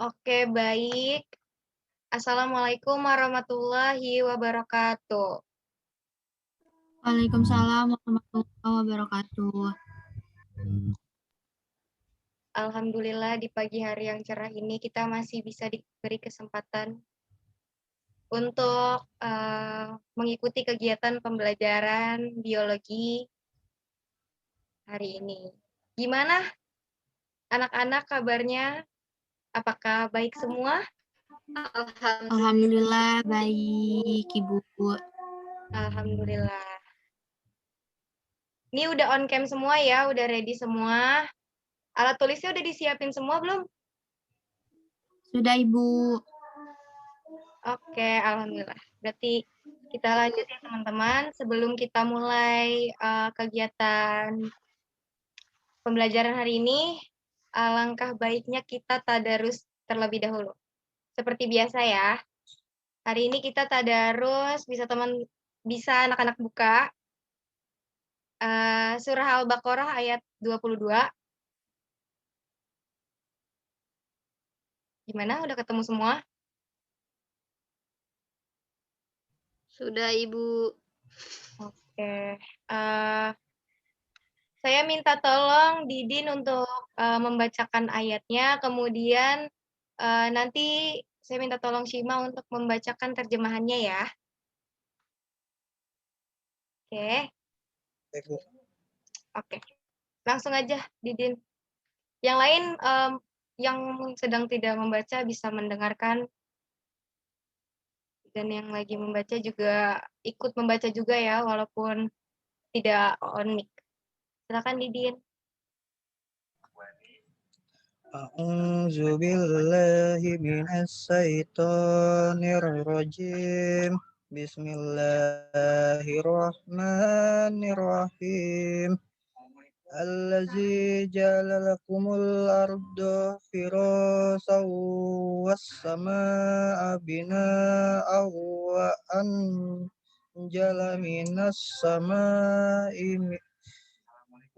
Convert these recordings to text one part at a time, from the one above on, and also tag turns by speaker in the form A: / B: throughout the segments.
A: Oke, baik. Assalamualaikum warahmatullahi wabarakatuh.
B: Waalaikumsalam warahmatullahi wabarakatuh.
A: Alhamdulillah di pagi hari yang cerah ini kita masih bisa diberi kesempatan untuk mengikuti kegiatan pembelajaran biologi hari ini. Gimana anak-anak kabarnya? Apakah baik semua?
B: Alhamdulillah baik, Ibu.
A: Alhamdulillah. Ini udah on cam semua ya, udah ready semua. Alat tulisnya udah disiapin semua belum?
B: Sudah, Ibu.
A: Oke, alhamdulillah. Berarti kita lanjut ya teman-teman. Sebelum kita mulai kegiatan pembelajaran hari ini, alangkah baiknya kita tadarus terlebih dahulu. Seperti biasa ya. Hari ini kita tadarus, bisa anak-anak buka surah Al-Baqarah ayat 22. Gimana? Udah ketemu semua?
C: Sudah, Ibu.
A: Oke. Saya minta tolong Didin untuk membacakan ayatnya, kemudian nanti saya minta tolong Shima untuk membacakan terjemahannya ya. Oke. Oke. Langsung aja, Didin. Yang lain yang sedang tidak membaca bisa mendengarkan, dan yang lagi membaca juga ikut membaca juga ya, walaupun tidak on mic. Silakan Didin.
D: A'udzu billahi minas syaitonir rajim. Bismillahirrahmanirrahim. Allazi ja'ala lakumul arda firasan was samaa'a bina'an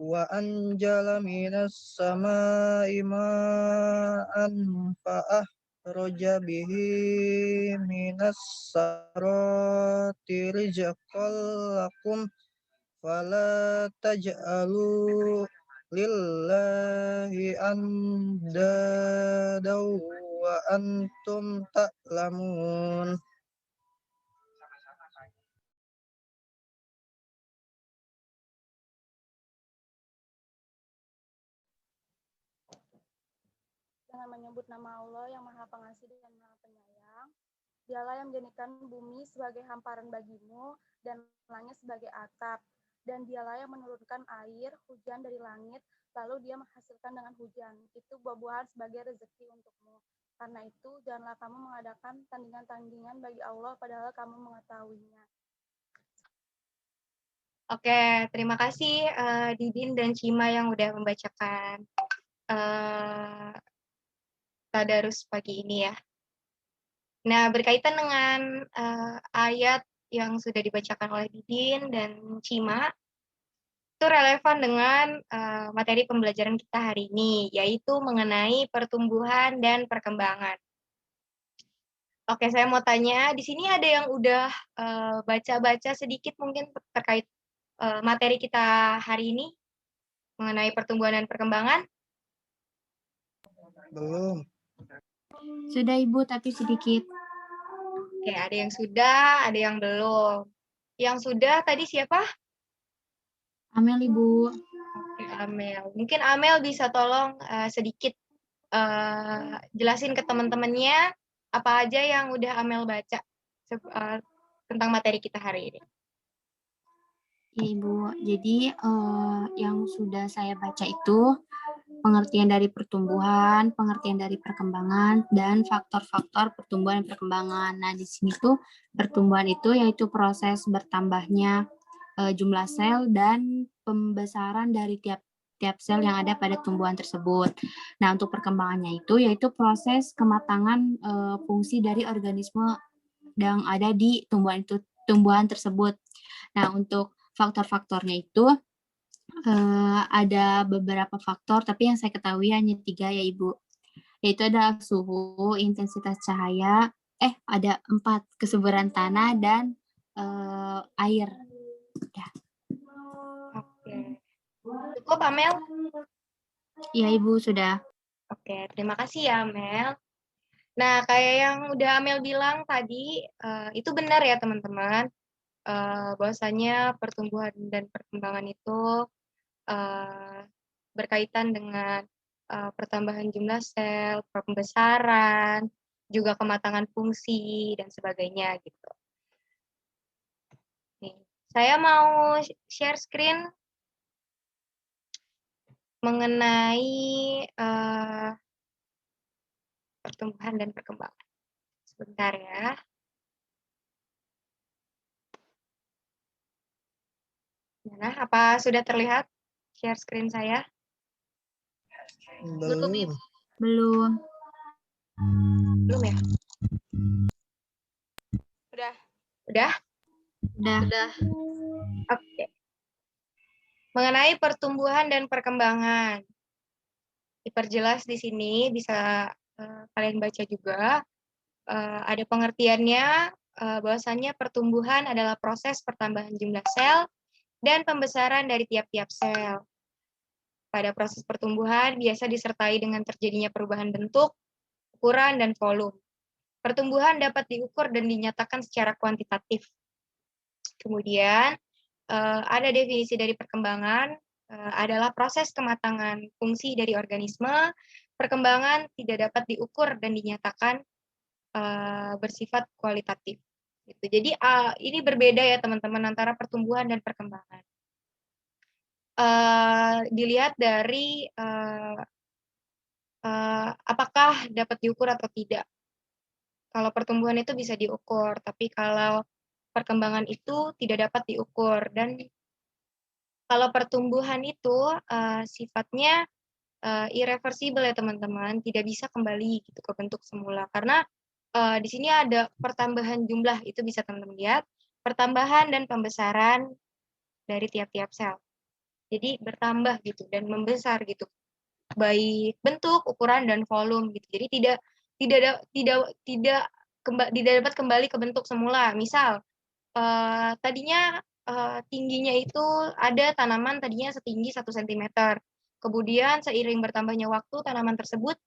D: wa anjala minas samaa'i ma'an fa'ahraja bihi minas sarati rizqan lakum fala taj'alu lillahi andadaw wa antum ta'lamun.
E: Dengan menyebut nama Allah yang Maha Pengasih dan Maha Penyayang. Dialah yang menjadikan bumi sebagai hamparan bagimu dan langit sebagai atap. Dan dialah yang menurunkan air, hujan dari langit, lalu dia menghasilkan dengan hujan. Itu buah-buahan sebagai rezeki untukmu. Karena itu, janganlah kamu mengadakan tandingan-tandingan bagi Allah padahal kamu mengetahuinya.
A: Oke, terima kasih Didin dan Cima yang udah membacakan tadarus pagi ini ya. Nah, berkaitan dengan ayat yang sudah dibacakan oleh Didin dan Cima, itu relevan dengan materi pembelajaran kita hari ini, yaitu mengenai pertumbuhan dan perkembangan. Oke, saya mau tanya, di sini ada yang udah baca-baca sedikit mungkin terkait materi kita hari ini mengenai pertumbuhan dan perkembangan?
D: Belum.
B: Sudah, Ibu, tapi sedikit.
A: Oke, ada yang sudah, ada yang belum. Yang sudah tadi siapa?
B: Amel, Ibu.
A: Oke, Amel. Mungkin Amel bisa tolong sedikit jelasin ke teman-temannya apa aja yang udah Amel baca tentang materi kita hari ini.
B: Ya, Ibu. Jadi yang sudah saya baca itu pengertian dari pertumbuhan, pengertian dari perkembangan, dan faktor-faktor pertumbuhan dan perkembangan. Nah, di sini tuh pertumbuhan itu yaitu proses bertambahnya jumlah sel dan pembesaran dari tiap sel yang ada pada tumbuhan tersebut. Nah, untuk perkembangannya itu yaitu proses kematangan fungsi dari organisme yang ada di tumbuhan tersebut. Nah, untuk faktor-faktornya itu ada beberapa faktor, tapi yang saya ketahui hanya 3 ya, Ibu. yaitu ada suhu, intensitas cahaya, ada 4, kesuburan tanah, dan air. Udah.
A: Oke. Cukup, Amel?
B: Iya, Ibu, sudah.
A: Oke, terima kasih ya, Amel. Nah, kayak yang udah Amel bilang tadi, itu benar ya, teman-teman. Bahwasanya pertumbuhan dan perkembangan itu berkaitan dengan pertambahan jumlah sel, pembesaran, juga kematangan fungsi, dan sebagainya gitu. Nih, saya mau share screen mengenai pertumbuhan dan perkembangan. Sebentar ya. Nah, apa sudah terlihat share screen saya?
C: Belum, Ibu.
B: Belum.
A: Belum ya?
E: Udah.
A: Udah?
C: Sudah.
A: Oke. Mengenai pertumbuhan dan perkembangan. Diperjelas di sini, bisa kalian baca juga. Ada pengertiannya, bahwasannya pertumbuhan adalah proses pertambahan jumlah sel dan pembesaran dari tiap-tiap sel. Pada proses pertumbuhan biasa disertai dengan terjadinya perubahan bentuk, ukuran, dan volume. Pertumbuhan dapat diukur dan dinyatakan secara kuantitatif. Kemudian, ada definisi dari perkembangan, adalah proses kematangan fungsi dari organisme. Perkembangan tidak dapat diukur dan dinyatakan bersifat kualitatif. Gitu. Jadi ini berbeda ya teman-teman antara pertumbuhan dan perkembangan. Dilihat dari apakah dapat diukur atau tidak. Kalau pertumbuhan itu bisa diukur, tapi kalau perkembangan itu tidak dapat diukur. Dan kalau pertumbuhan itu sifatnya irreversible ya teman-teman, tidak bisa kembali gitu ke bentuk semula. Karena di sini ada pertambahan jumlah, itu bisa teman-teman lihat, pertambahan dan pembesaran dari tiap-tiap sel. Jadi bertambah gitu dan membesar gitu, baik bentuk, ukuran, dan volume gitu. Jadi tidak dapat kembali ke bentuk semula. Misal tadinya tingginya itu ada tanaman tadinya setinggi 1 cm. Kemudian seiring bertambahnya waktu tanaman tersebut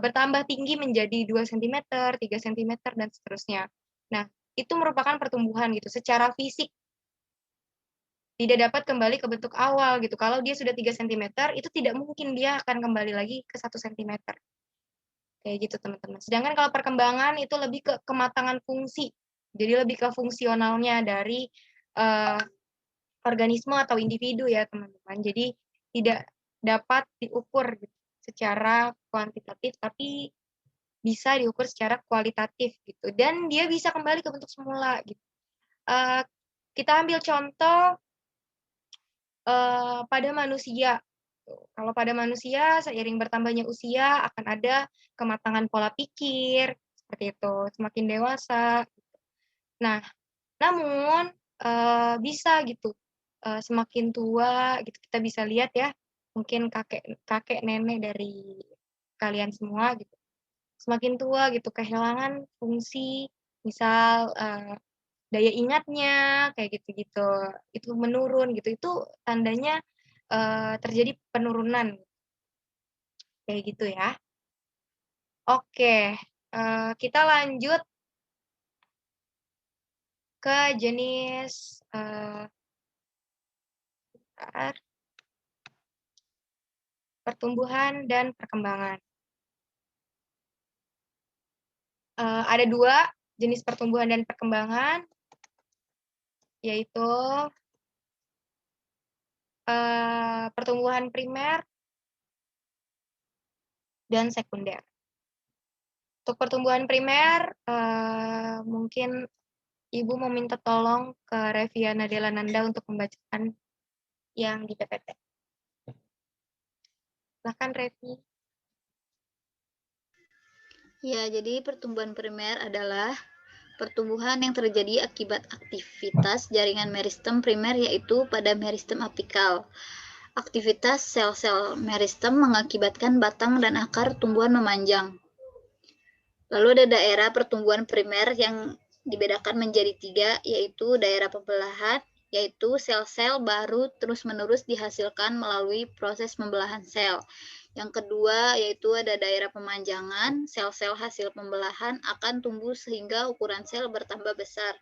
A: bertambah tinggi menjadi 2 cm, 3 cm, dan seterusnya. Nah, itu merupakan pertumbuhan gitu secara fisik. Tidak dapat kembali ke bentuk awal gitu. Kalau dia sudah 3 cm, itu tidak mungkin dia akan kembali lagi ke 1 cm. Kayak gitu, teman-teman. Sedangkan kalau perkembangan itu lebih ke kematangan fungsi. Jadi lebih ke fungsionalnya dari organisme atau individu ya, teman-teman. Jadi tidak dapat diukur gitu, secara kuantitatif, tapi bisa diukur secara kualitatif gitu. Dan dia bisa kembali ke bentuk semula gitu. Kita ambil contoh pada manusia. Kalau pada manusia, seiring bertambahnya usia akan ada kematangan pola pikir, seperti itu, semakin dewasa. Nah, namun bisa gitu, semakin tua gitu, kita bisa lihat ya, mungkin kakek nenek dari kalian semua gitu, semakin tua gitu, kehilangan fungsi, misal daya ingatnya, kayak gitu-gitu, itu menurun gitu, itu tandanya terjadi penurunan, kayak gitu ya. Oke, kita lanjut ke jenis pertumbuhan dan perkembangan. Ada 2 jenis pertumbuhan dan perkembangan, yaitu pertumbuhan primer dan sekunder. Untuk pertumbuhan primer, mungkin Ibu meminta tolong ke Reviana Delananda untuk membacakan yang di PPT. Silahkan, Revi.
C: Ya, jadi pertumbuhan primer adalah pertumbuhan yang terjadi akibat aktivitas jaringan meristem primer, yaitu pada meristem apikal. Aktivitas sel-sel meristem mengakibatkan batang dan akar tumbuhan memanjang. Lalu ada daerah pertumbuhan primer yang dibedakan menjadi 3, yaitu daerah pembelahan, yaitu sel-sel baru terus-menerus dihasilkan melalui proses pembelahan sel. Yang kedua, yaitu ada daerah pemanjangan, sel-sel hasil pembelahan akan tumbuh sehingga ukuran sel bertambah besar.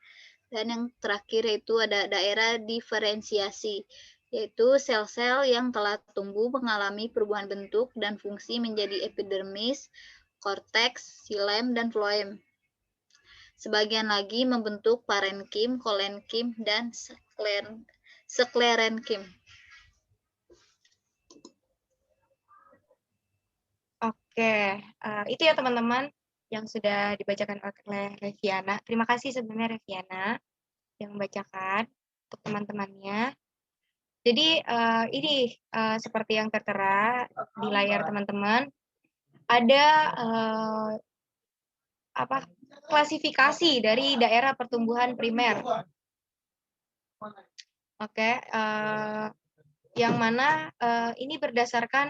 C: Dan yang terakhir yaitu ada daerah diferensiasi, yaitu sel-sel yang telah tumbuh mengalami perubahan bentuk dan fungsi menjadi epidermis, korteks, xilem, dan floem. Sebagian lagi membentuk parenkim, kolenkim, dan sklerenkim.
A: Oke, itu ya teman-teman yang sudah dibacakan oleh Reviana. Terima kasih sebenarnya Reviana yang membacakan untuk teman-temannya. Jadi ini seperti yang tertera di layar teman-teman, ada klasifikasi dari daerah pertumbuhan primer. Oke, yang mana ini berdasarkan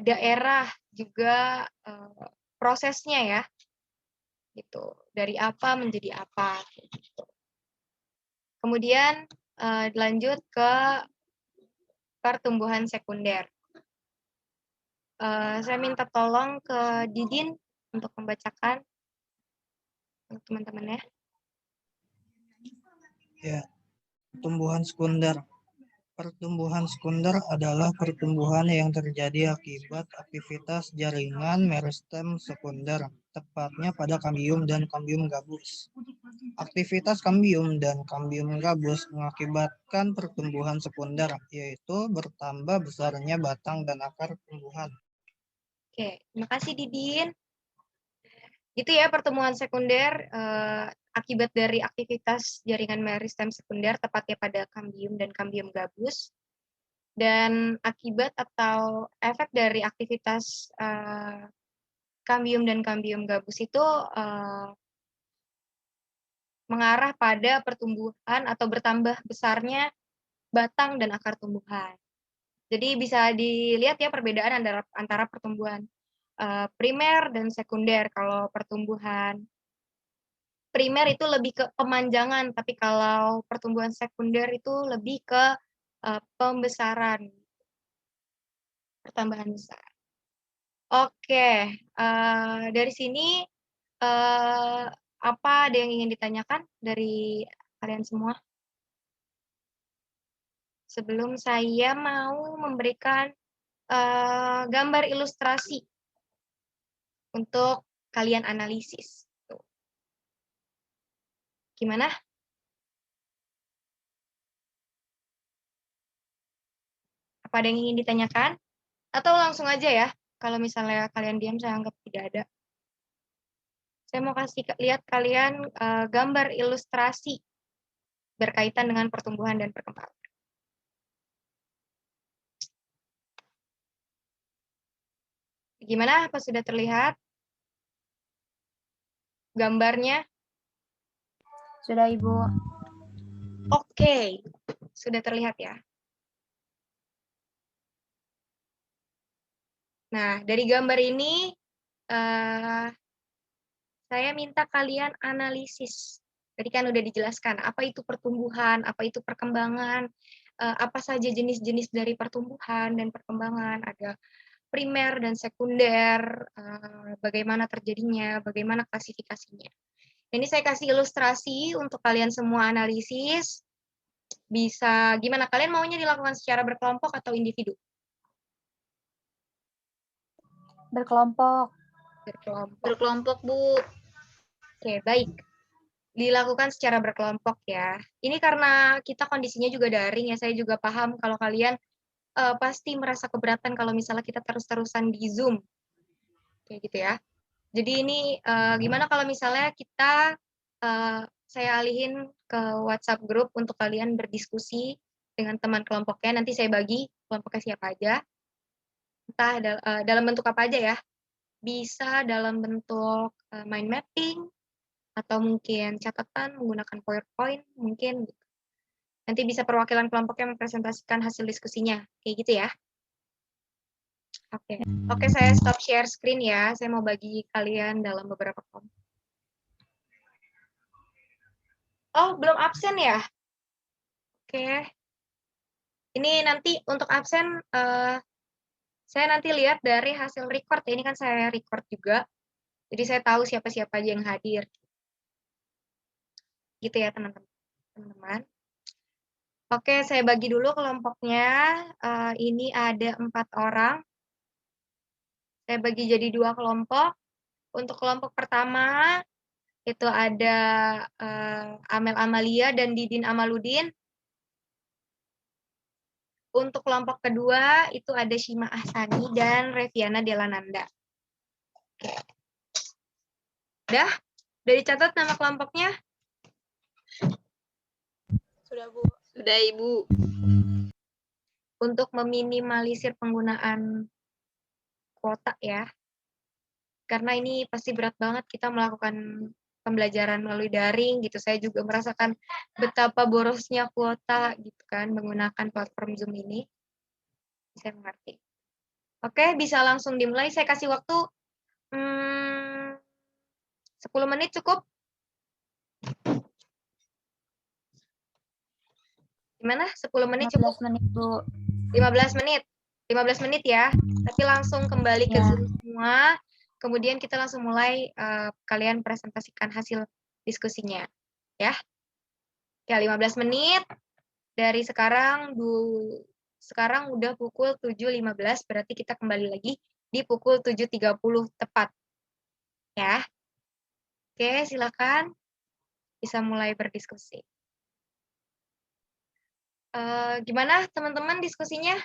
A: daerah juga prosesnya ya, gitu. Dari apa menjadi apa. Gitu. Kemudian lanjut ke pertumbuhan sekunder. Saya minta tolong ke Didin untuk membacakan untuk teman-teman ya.
D: Ya, pertumbuhan sekunder. Pertumbuhan sekunder adalah pertumbuhan yang terjadi akibat aktivitas jaringan meristem sekunder, tepatnya pada kambium dan kambium gabus. Aktivitas kambium dan kambium gabus mengakibatkan pertumbuhan sekunder, yaitu bertambah besarnya batang dan akar tumbuhan.
A: Oke, terima kasih Didin. Itu ya pertumbuhan sekunder akibat dari aktivitas jaringan meristem sekunder tepatnya pada kambium dan kambium gabus. Dan akibat atau efek dari aktivitas kambium dan kambium gabus itu mengarah pada pertumbuhan atau bertambah besarnya batang dan akar tumbuhan. Jadi bisa dilihat ya perbedaan antara pertumbuhan primer dan sekunder. Kalau pertumbuhan primer itu lebih ke pemanjangan, tapi kalau pertumbuhan sekunder itu lebih ke pembesaran, pertambahan besar. Oke, dari sini apa ada yang ingin ditanyakan dari kalian semua? Sebelum saya mau memberikan gambar ilustrasi untuk kalian analisis. Tuh. Gimana? Apa ada yang ingin ditanyakan? Atau langsung aja ya, kalau misalnya kalian diam saya anggap tidak ada. Saya mau kasih lihat kalian gambar ilustrasi berkaitan dengan pertumbuhan dan perkembangan. Gimana? Apa sudah terlihat gambarnya?
B: Sudah, Ibu.
A: Oke, sudah terlihat ya. Nah, dari gambar ini saya minta kalian analisis. Tadi kan udah dijelaskan apa itu pertumbuhan, apa itu perkembangan, apa saja jenis-jenis dari pertumbuhan dan perkembangan, ada primer dan sekunder, bagaimana terjadinya, bagaimana klasifikasinya. Ini saya kasih ilustrasi untuk kalian semua analisis. Bisa gimana kalian maunya dilakukan secara berkelompok atau individu?
B: Berkelompok.
C: Berkelompok, Bu.
A: Oke, baik. Dilakukan secara berkelompok ya. Ini karena kita kondisinya juga daring ya, saya juga paham kalau kalian pasti merasa keberatan kalau misalnya kita terus-terusan di Zoom. Kayak gitu ya. Jadi ini gimana kalau misalnya kita saya alihin ke WhatsApp group untuk kalian berdiskusi dengan teman kelompoknya. Nanti saya bagi kelompoknya siapa aja. Entah dalam bentuk apa aja ya. Bisa dalam bentuk mind mapping, atau mungkin catatan menggunakan PowerPoint, mungkin gitu. Nanti bisa perwakilan kelompok yang mempresentasikan hasil diskusinya. Kayak gitu ya. Oke, saya stop share screen ya. Saya mau bagi kalian dalam beberapa kelompok. Oh, belum absen ya? Oke. Ini nanti untuk absen, saya nanti lihat dari hasil record. Ini kan saya record juga. Jadi saya tahu siapa-siapa aja yang hadir. Gitu ya, teman-teman. Oke, saya bagi dulu kelompoknya. Ini ada 4 orang. Saya bagi jadi 2 kelompok. Untuk kelompok pertama, itu ada Amel Amalia dan Didin Amaludin. Untuk kelompok kedua, itu ada Shima Ahsani dan Reviana Delananda. Oke. Udah dicatat nama kelompoknya?
E: Sudah, Bu.
C: Sudah, Ibu.
A: Untuk meminimalisir penggunaan kuota ya. Karena ini pasti berat banget kita melakukan pembelajaran melalui daring gitu. Saya juga merasakan betapa borosnya kuota gitu kan menggunakan platform Zoom ini. Saya mengerti. Oke, bisa langsung dimulai. Saya kasih waktu 10 menit cukup? Gimana? 10 menit cukup?
B: 15 menit, Bu.
A: 15 menit. 15 menit ya. Tapi langsung kembali ke Zoom semua. Kemudian kita langsung mulai kalian presentasikan hasil diskusinya. Ya. Ya, 15 menit. Dari sekarang sekarang udah pukul 7.15, berarti kita kembali lagi di pukul 7.30 tepat. Ya. Oke, silakan. Bisa mulai berdiskusi. Gimana teman-teman diskusinya?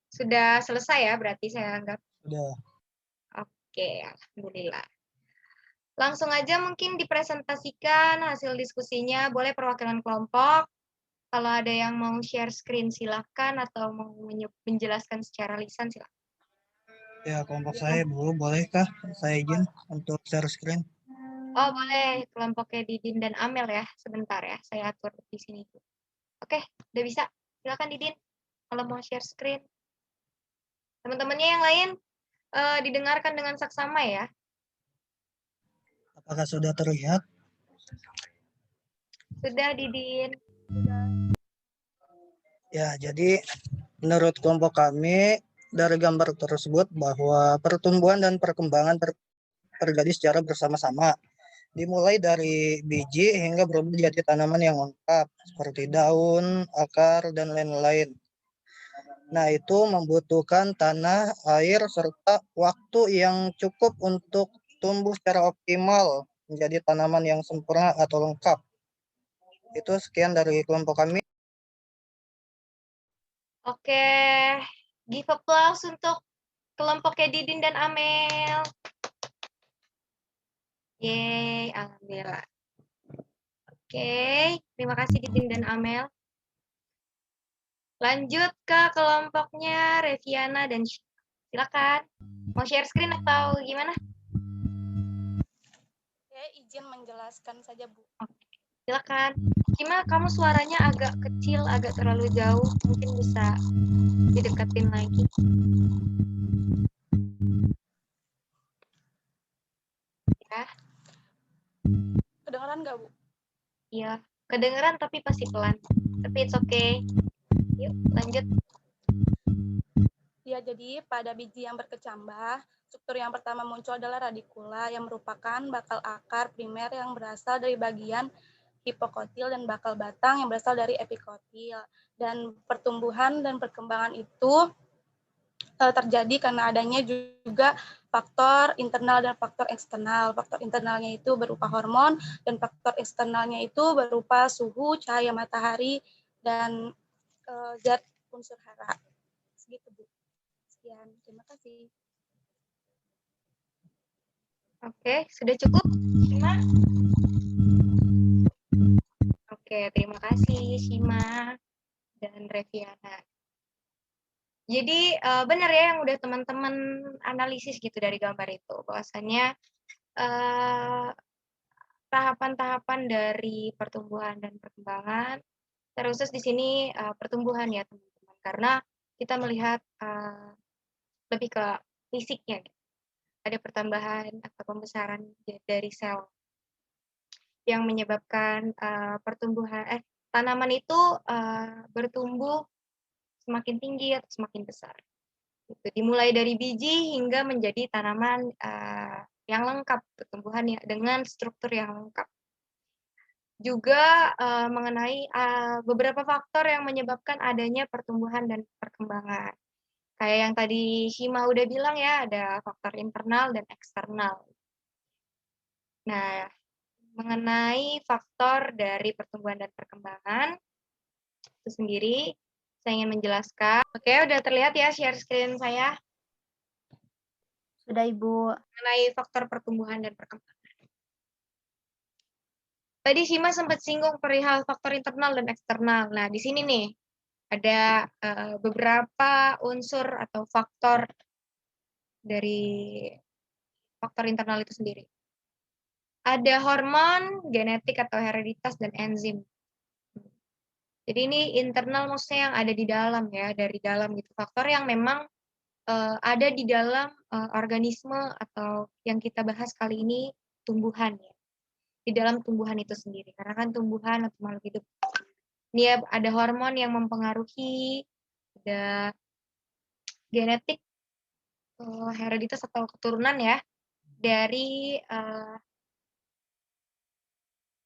A: Sudah selesai ya, berarti saya anggap.
D: Sudah.
A: Oke, alhamdulillah. Langsung aja mungkin dipresentasikan hasil diskusinya, boleh perwakilan kelompok. Kalau ada yang mau share screen silakan atau mau menjelaskan secara lisan silakan.
D: Ya, kelompok saya, Bu. Bolehkah saya izin untuk share screen?
A: Oh, boleh. Kelompoknya Didin dan Amel ya. Sebentar ya, saya atur di sini. Oke, udah bisa. Silakan Didin, kalau mau share screen. Teman-temannya yang lain didengarkan dengan saksama ya.
D: Apakah sudah terlihat?
A: Sudah, Didin.
D: Ya, jadi menurut kelompok kami, dari gambar tersebut bahwa pertumbuhan dan perkembangan terjadi secara bersama-sama. Dimulai dari biji hingga berubah jadi tanaman yang lengkap, seperti daun, akar, dan lain-lain. Nah, itu membutuhkan tanah, air, serta waktu yang cukup untuk tumbuh secara optimal menjadi tanaman yang sempurna atau lengkap. Itu sekian dari kelompok kami.
A: Oke, give applause untuk kelompoknya Didin dan Amel. Yeay, alhamdulillah. Oke, terima kasih Didin dan Amel. Lanjut ke kelompoknya Reviana dan silakan. Mau share screen atau gimana?
E: Oke, izin menjelaskan saja, Bu.
A: Silakan. Gimana kamu suaranya agak kecil, agak terlalu jauh, mungkin bisa dideketin lagi. Ya.
E: Kedengeran nggak, Bu?
A: Iya, kedengeran tapi pasti pelan. Tapi it's okay. Yuk, lanjut.
E: Ya, jadi pada biji yang berkecambah, struktur yang pertama muncul adalah radikula yang merupakan bakal akar primer yang berasal dari bagian hipokotil dan bakal batang yang berasal dari epikotil. Dan pertumbuhan dan perkembangan itu terjadi karena adanya juga faktor internal dan faktor eksternal. Faktor internalnya itu berupa hormon dan faktor eksternalnya itu berupa suhu, cahaya matahari, dan zat unsur hara. Segitu, Bu. Sekian, terima kasih.
A: Oke, sudah cukup? Shima? Oke, terima kasih Shima dan Reviana. Jadi benar ya yang udah teman-teman analisis gitu dari gambar itu, bahwasanya tahapan-tahapan dari pertumbuhan dan perkembangan Terkhusus di sini pertumbuhan ya teman-teman, karena kita melihat lebih ke fisiknya. Ada pertambahan atau pembesaran dari sel yang menyebabkan pertumbuhan tanaman itu bertumbuh semakin tinggi atau semakin besar. Gitu. Dimulai dari biji hingga menjadi tanaman yang lengkap pertumbuhannya dengan struktur yang lengkap. Juga mengenai beberapa faktor yang menyebabkan adanya pertumbuhan dan perkembangan. Kayak yang tadi Shima udah bilang ya, ada faktor internal dan eksternal. Nah, mengenai faktor dari pertumbuhan dan perkembangan itu sendiri, saya ingin menjelaskan. Oke, udah terlihat ya share screen saya?
B: Sudah, Ibu.
A: Mengenai faktor pertumbuhan dan perkembangan. Tadi Shima sempat singgung perihal faktor internal dan eksternal. Nah, di sini nih ada beberapa unsur atau faktor dari faktor internal itu sendiri. Ada hormon, genetik atau hereditas, dan enzim. Jadi ini internal maksudnya yang ada di dalam ya, dari dalam gitu. Faktor yang memang ada di dalam organisme atau yang kita bahas kali ini tumbuhan ya. Di dalam tumbuhan itu sendiri. Karena kan tumbuhan atau makhluk hidup. Ini ya, ada hormon yang mempengaruhi, ada genetik, hereditas atau keturunan ya, dari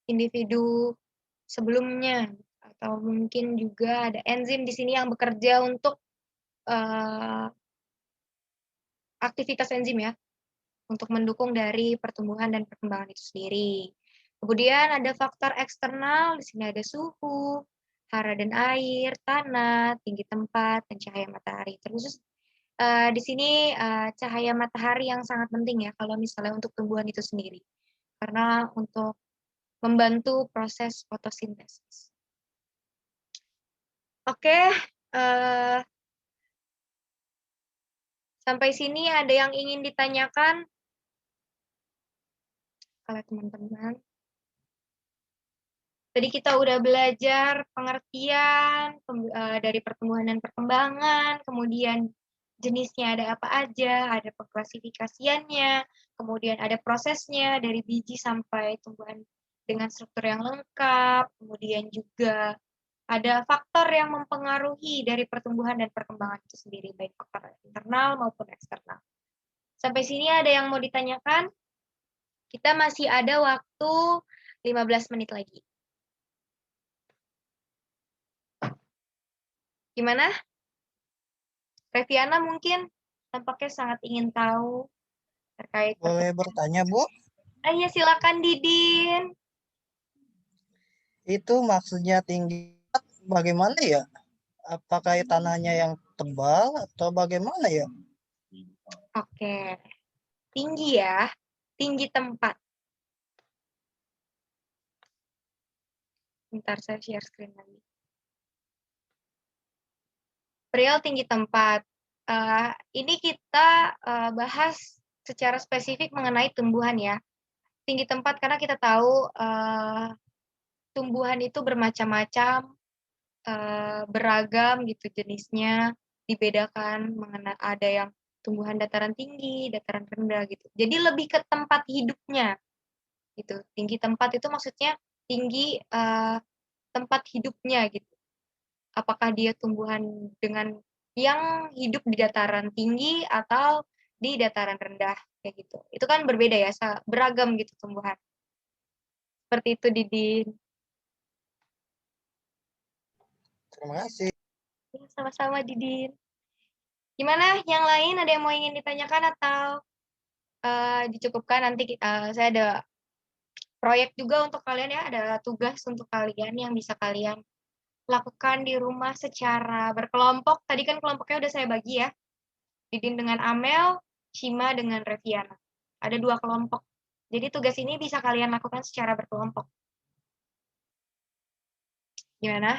A: individu sebelumnya. Atau mungkin juga ada enzim di sini yang bekerja untuk aktivitas enzim ya, untuk mendukung dari pertumbuhan dan perkembangan itu sendiri. Kemudian ada faktor eksternal, di sini ada suhu, hara dan air, tanah, tinggi tempat, dan cahaya matahari. Terkhusus di sini cahaya matahari yang sangat penting ya kalau misalnya untuk tumbuhan itu sendiri. Karena untuk membantu proses fotosintesis. Oke, sampai sini ada yang ingin ditanyakan oleh teman-teman? Tadi kita udah belajar pengertian dari pertumbuhan dan perkembangan, kemudian jenisnya ada apa aja, ada pengklasifikasiannya, kemudian ada prosesnya dari biji sampai tumbuhan dengan struktur yang lengkap, kemudian juga ada faktor yang mempengaruhi dari pertumbuhan dan perkembangan itu sendiri, baik faktor internal maupun eksternal. Sampai sini ada yang mau ditanyakan? Kita masih ada waktu 15 menit lagi. Gimana? Reviana mungkin tampaknya sangat ingin tahu terkait.
D: Boleh bertanya, Bu?
A: Iya, silakan Didin.
D: Itu maksudnya tinggi bagaimana ya? Apakah tanahnya yang tebal atau bagaimana ya?
A: Oke. Tinggi ya. Tinggi tempat. Bentar, saya share screen lagi. Perihal tinggi tempat. Ini kita bahas secara spesifik mengenai tumbuhan ya. Tinggi tempat karena kita tahu tumbuhan itu bermacam-macam, beragam gitu jenisnya, dibedakan mengenai ada yang tumbuhan dataran tinggi, dataran rendah gitu. Jadi lebih ke tempat hidupnya gitu. Tinggi tempat itu maksudnya tinggi tempat hidupnya gitu. Apakah dia tumbuhan dengan yang hidup di dataran tinggi atau di dataran rendah kayak gitu. Itu kan berbeda ya, beragam gitu tumbuhan. Seperti itu Didin.
D: Terima kasih.
A: Ya, sama-sama Didin. Gimana yang lain, ada yang mau ingin ditanyakan atau dicukupkan? Nanti saya ada proyek juga untuk kalian ya, ada tugas untuk kalian yang bisa kalian lakukan di rumah secara berkelompok. Tadi kan kelompoknya udah saya bagi ya. Didin dengan Amel, Shima dengan Reviana. Ada 2 kelompok. Jadi tugas ini bisa kalian lakukan secara berkelompok. Gimana?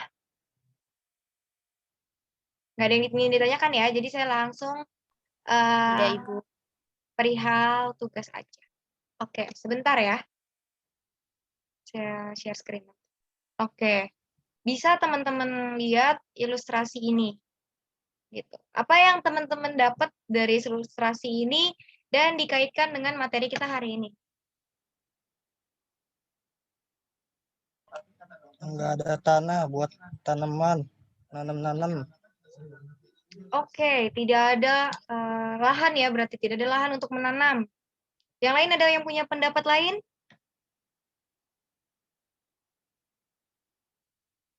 A: Nggak ada yang ingin ditanyakan ya, jadi saya langsung
B: Sudah, Ibu.
A: perihal tugas aja. Oke, sebentar ya. Saya share screen. Oke. bisa teman-teman lihat ilustrasi ini. Gitu. Apa yang teman-teman dapat dari ilustrasi ini dan dikaitkan dengan materi kita hari ini?
D: Nggak ada tanah buat tanaman, nanam-nanam.
A: Oke, tidak ada lahan ya, berarti tidak ada lahan untuk menanam. Yang lain ada yang punya pendapat lain?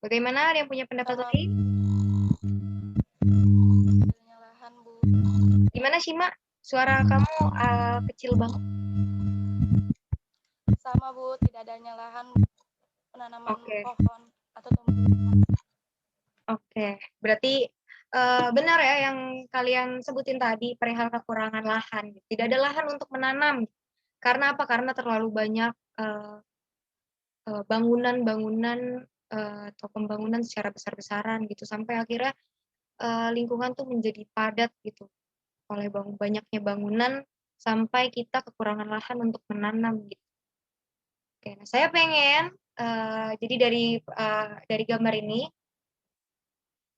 A: Bagaimana? Ada yang punya pendapat lain?
E: Adanya lahan, Bu.
A: Gimana sih, Mak? Suara kamu kecil banget.
E: Sama, Bu, tidak adanya lahan penanaman
A: Oke.
E: pohon atau tumbuhan.
A: Oke, berarti benar ya yang kalian sebutin tadi perihal kekurangan lahan. Tidak ada lahan untuk menanam. Karena apa? Karena terlalu banyak bangunan-bangunan atau pembangunan secara besar-besaran gitu sampai akhirnya lingkungan tuh menjadi padat gitu oleh banyaknya bangunan sampai kita kekurangan lahan untuk menanam gitu. Oke, nah saya pengen jadi dari gambar ini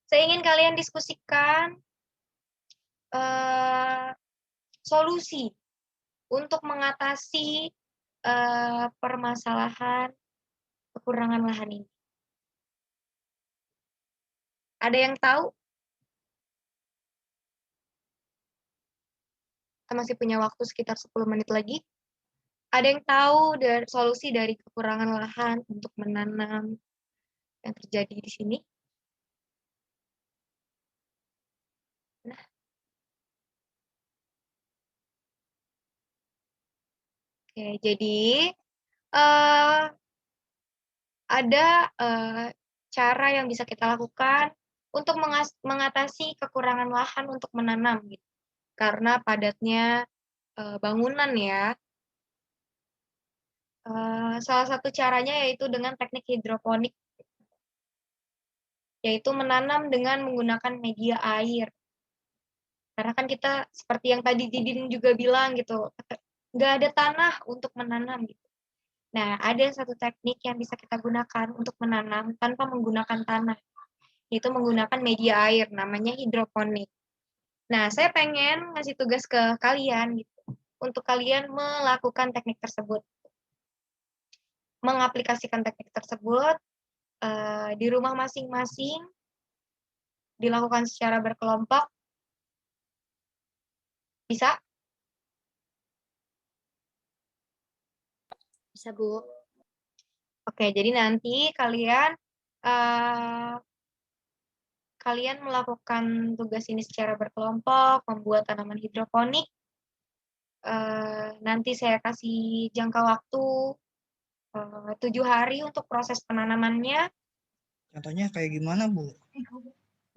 A: saya ingin kalian diskusikan solusi untuk mengatasi permasalahan kekurangan lahan ini. Ada yang tahu? Kita masih punya waktu sekitar 10 menit lagi. Ada yang tahu solusi dari kekurangan lahan untuk menanam yang terjadi di sini? Nah, oke, jadi ada cara yang bisa kita lakukan untuk mengatasi kekurangan lahan untuk menanam gitu. Karena padatnya bangunan ya. Salah satu caranya yaitu dengan teknik hidroponik, yaitu menanam dengan menggunakan media air. Karena kan kita seperti yang tadi Didin juga bilang gitu, nggak ada tanah untuk menanam gitu. Nah, ada satu teknik yang bisa kita gunakan untuk menanam tanpa menggunakan tanah, yaitu menggunakan media air, namanya hidroponik. Nah, saya pengen ngasih tugas ke kalian gitu, untuk kalian melakukan teknik tersebut. Mengaplikasikan teknik tersebut di rumah masing-masing, dilakukan secara berkelompok. Bisa?
C: Bisa, Bu.
A: Oke, jadi nanti kalian melakukan tugas ini secara berkelompok, membuat tanaman hidroponik. Nanti saya kasih jangka waktu 7 hari untuk proses penanamannya.
D: Contohnya kayak gimana, Bu?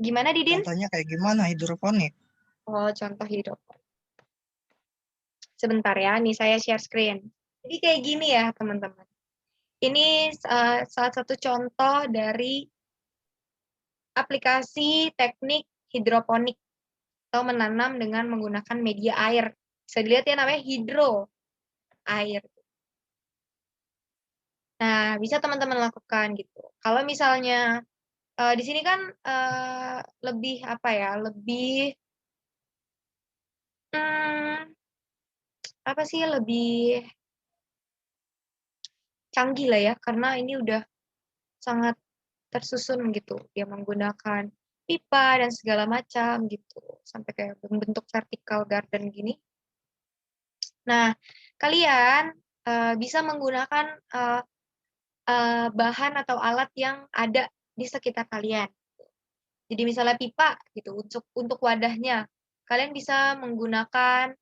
A: Gimana, Didin?
D: Contohnya kayak gimana hidroponik?
A: Oh, contoh hidroponik. Sebentar ya, nih saya share screen. Jadi kayak gini ya, teman-teman. Ini salah satu contoh dari aplikasi teknik hidroponik atau menanam dengan menggunakan media air. Bisa dilihat ya namanya hidro, air. Nah, bisa teman-teman lakukan gitu. Kalau misalnya di sini kan lebih apa ya, lebih apa sih, lebih canggih lah ya, karena ini udah sangat tersusun gitu. Dia menggunakan pipa dan segala macam gitu, sampai kayak bentuk vertical garden gini. Nah, kalian bisa menggunakan bahan atau alat yang ada di sekitar kalian. Jadi misalnya pipa gitu untuk wadahnya, kalian bisa menggunakan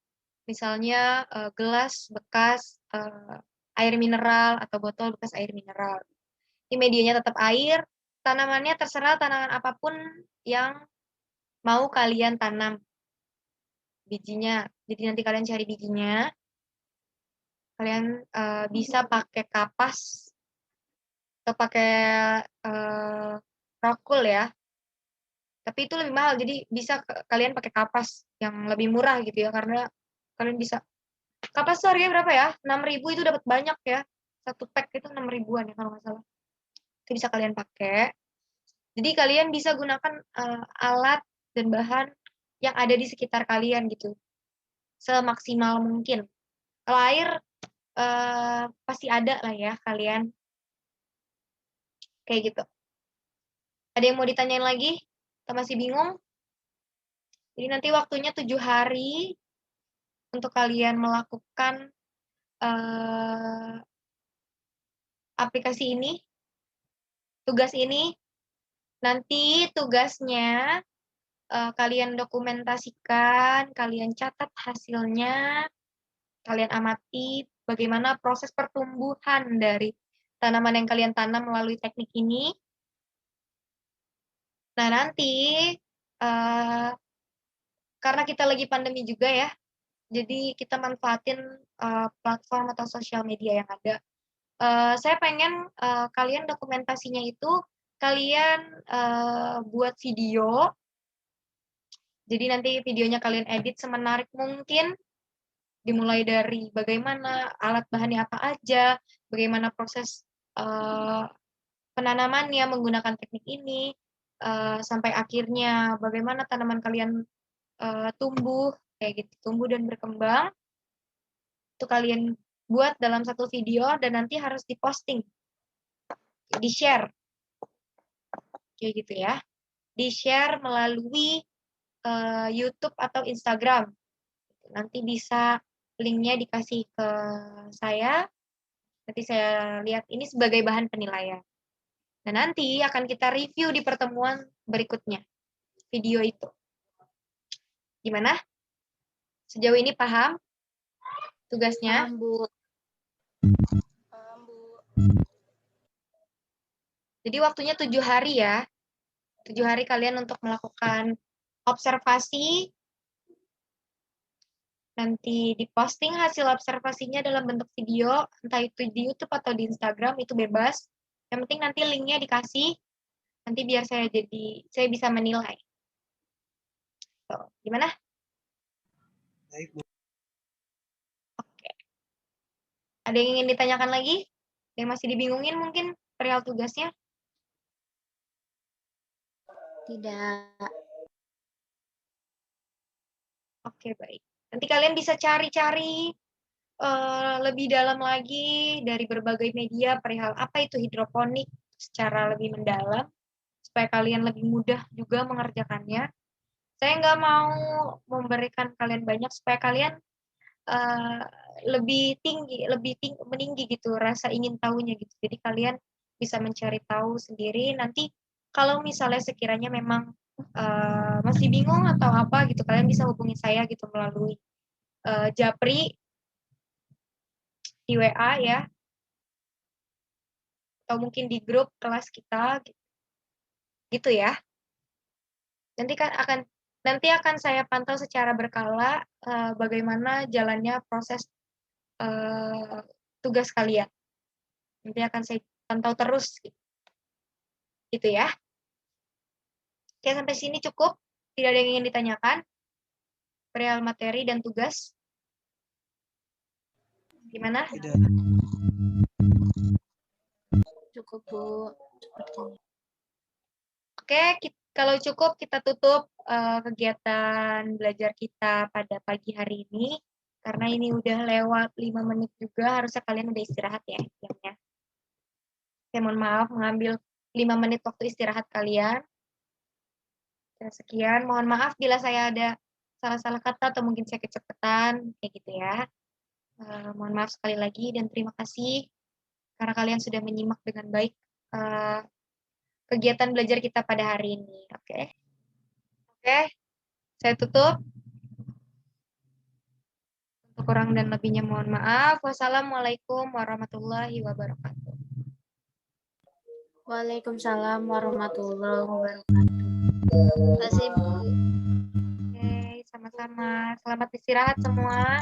A: misalnya gelas bekas air mineral atau botol bekas air mineral. Ini medianya tetap air, tanamannya terserah tanaman apapun yang mau kalian tanam bijinya. Jadi nanti kalian cari bijinya, kalian bisa pakai kapas atau pakai rokul ya. Tapi itu lebih mahal, jadi bisa kalian pakai kapas yang lebih murah gitu ya, karena kalian bisa. Kapas tuh harganya berapa ya? 6.000 itu dapat banyak ya. Satu pack itu 6 ribuan ya kalau nggak salah. Itu bisa kalian pakai. Jadi kalian bisa gunakan alat dan bahan yang ada di sekitar kalian gitu, semaksimal mungkin. Kalau air pasti ada lah ya kalian, kayak gitu. Ada yang mau ditanyain lagi? Atau masih bingung? Jadi nanti waktunya 7 hari untuk kalian melakukan aplikasi ini, tugas ini. Nanti tugasnya kalian dokumentasikan, kalian catat hasilnya, kalian amati bagaimana proses pertumbuhan dari tanaman yang kalian tanam melalui teknik ini. Nah, nanti karena kita lagi pandemi juga ya, jadi kita manfaatin platform atau sosial media yang ada. Saya pengen kalian dokumentasinya itu kalian buat video. Jadi nanti videonya kalian edit semenarik mungkin, dimulai dari bagaimana alat bahannya apa aja, bagaimana proses penanamannya menggunakan teknik ini, sampai akhirnya bagaimana tanaman kalian tumbuh, kayak gitu, tumbuh dan berkembang. Itu kalian buat dalam satu video dan nanti harus diposting, di-share, kayak gitu ya. Di-share melalui YouTube atau Instagram. Nanti bisa linknya dikasih ke saya, nanti saya lihat ini sebagai bahan penilaian. Nah, nanti akan kita review di pertemuan berikutnya, video itu. Gimana? Sejauh ini paham tugasnya?
C: Paham, Bu.
E: Paham, Bu.
A: Jadi waktunya 7 hari ya. 7 hari kalian untuk melakukan observasi. Nanti diposting hasil observasinya dalam bentuk video, entah itu di YouTube atau di Instagram, itu bebas. Yang penting nanti linknya dikasih, nanti biar saya bisa menilai. So, gimana?
D: Baik, Bu.
A: Oke. Ada yang ingin ditanyakan lagi? Yang masih dibingungin mungkin perihal tugasnya?
C: Tidak.
A: Oke, baik. Nanti kalian bisa cari-cari lebih dalam lagi dari berbagai media perihal apa itu hidroponik secara lebih mendalam, supaya kalian lebih mudah juga mengerjakannya. Saya nggak mau memberikan kalian banyak supaya kalian meninggi gitu rasa ingin tahunya gitu. Jadi kalian bisa mencari tahu sendiri. Nanti kalau misalnya sekiranya memang masih bingung atau apa gitu, kalian bisa hubungi saya gitu melalui Japri di WA ya, atau mungkin di grup kelas kita gitu ya. Nanti akan saya pantau secara berkala bagaimana jalannya proses tugas kalian. Nanti akan saya pantau terus gitu ya. Oke, sampai sini cukup. Tidak ada yang ingin ditanyakan perihal materi dan tugas. Gimana?
D: Tidak.
B: Cukup, Bu. Sepertinya.
A: Oke, kalau cukup kita tutup kegiatan belajar kita pada pagi hari ini. Karena ini udah lewat 5 menit juga, harusnya kalian udah istirahat ya. Saya mohon maaf mengambil 5 menit waktu istirahat kalian. Dan sekian, mohon maaf bila saya ada salah-salah kata atau mungkin saya kecepatan, kayak gitu ya. Mohon maaf sekali lagi dan terima kasih karena kalian sudah menyimak dengan baik kegiatan belajar kita pada hari ini. Oke, saya tutup. Untuk kurang dan lebihnya mohon maaf. Wassalamualaikum warahmatullahi wabarakatuh.
B: Waalaikumsalam warahmatullahi wabarakatuh.
C: Terima kasih, Bu.
A: Oke, sama-sama. Selamat istirahat semua.